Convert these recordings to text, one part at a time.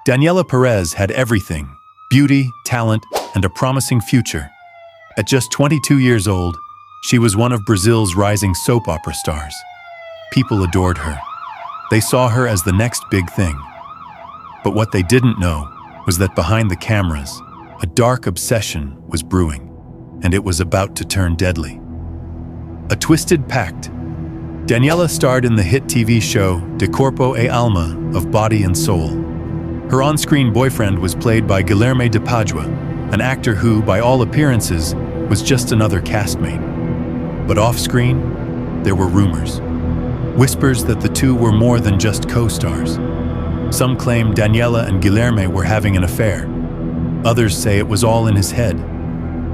Daniella Perez had everything: beauty, talent, and a promising future. At just 22 years old, she was one of Brazil's rising soap opera stars. People adored her. They saw her as the next big thing. But what they didn't know was that behind the cameras, a dark obsession was brewing, and it was about to turn deadly. A twisted pact. Daniella starred in the hit TV show De Corpo e Alma, of Body and Soul. Her on-screen boyfriend was played by Guilherme de Padua, an actor who, by all appearances, was just another castmate. But off-screen, there were rumors. Whispers that the two were more than just co-stars. Some claim Daniella and Guilherme were having an affair. Others say it was all in his head,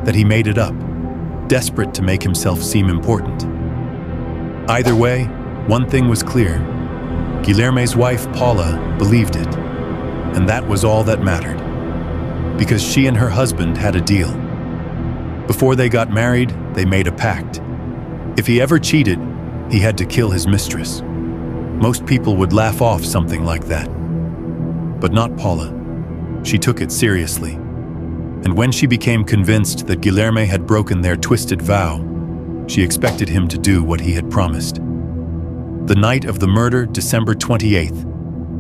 that he made it up, desperate to make himself seem important. Either way, one thing was clear. Guilherme's wife, Paula, believed it. And that was all that mattered. Because she and her husband had a deal. Before they got married, they made a pact. If he ever cheated, he had to kill his mistress. Most people would laugh off something like that. But not Paula. She took it seriously. And when she became convinced that Guilherme had broken their twisted vow, she expected him to do what he had promised. The night of the murder, December 28th,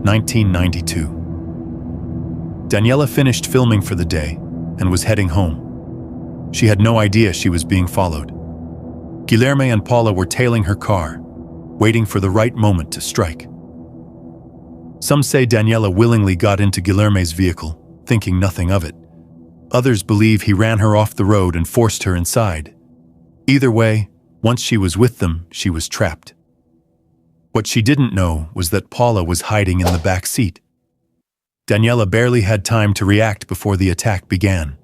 1992. Daniella finished filming for the day and was heading home. She had no idea she was being followed. Guilherme and Paula were tailing her car, waiting for the right moment to strike. Some say Daniella willingly got into Guilherme's vehicle, thinking nothing of it. Others believe he ran her off the road and forced her inside. Either way, once she was with them, she was trapped. What she didn't know was that Paula was hiding in the back seat. Daniella barely had time to react before the attack began.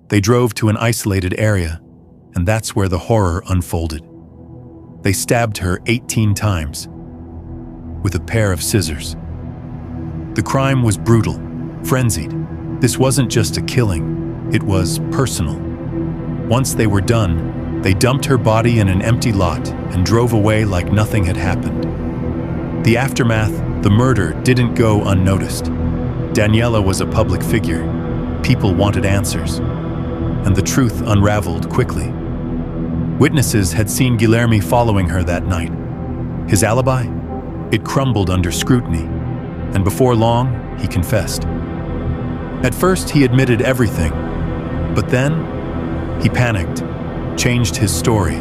They drove to an isolated area, and that's where the horror unfolded. They stabbed her 18 times with a pair of scissors. The crime was brutal, frenzied. This wasn't just a killing, it was personal. Once they were done, they dumped her body in an empty lot and drove away like nothing had happened. The aftermath, the murder, didn't go unnoticed. Daniella was a public figure. People wanted answers. And the truth unraveled quickly. Witnesses had seen Guilherme following her that night. His alibi? It crumbled under scrutiny. And before long, he confessed. At first, he admitted everything. But then, he panicked, changed his story,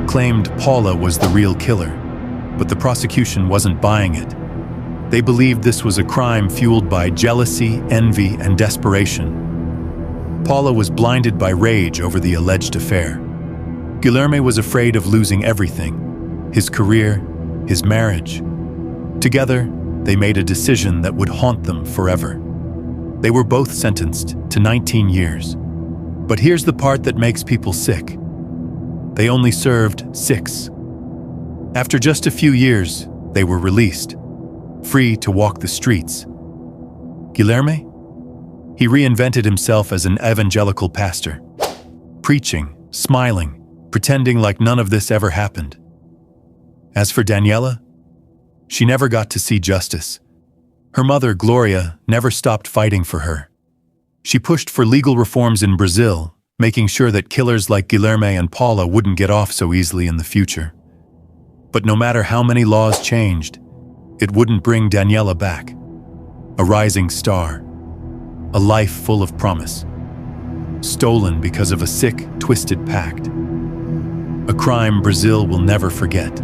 claimed Paula was the real killer. But the prosecution wasn't buying it. They believed this was a crime fueled by jealousy, envy, and desperation. Paula was blinded by rage over the alleged affair. Guilherme was afraid of losing everything: his career, his marriage. Together, they made a decision that would haunt them forever. They were both sentenced to 19 years. But here's the part that makes people sick. They only served 6. After just a few years, they were released, free to walk the streets. Guilherme? He reinvented himself as an evangelical pastor, preaching, smiling, pretending like none of this ever happened. As for Daniella, she never got to see justice. Her mother, Gloria, never stopped fighting for her. She pushed for legal reforms in Brazil, making sure that killers like Guilherme and Paula wouldn't get off so easily in the future. But no matter how many laws changed, it wouldn't bring Daniella back. A rising star. A life full of promise. Stolen because of a sick, twisted pact. A crime Brazil will never forget.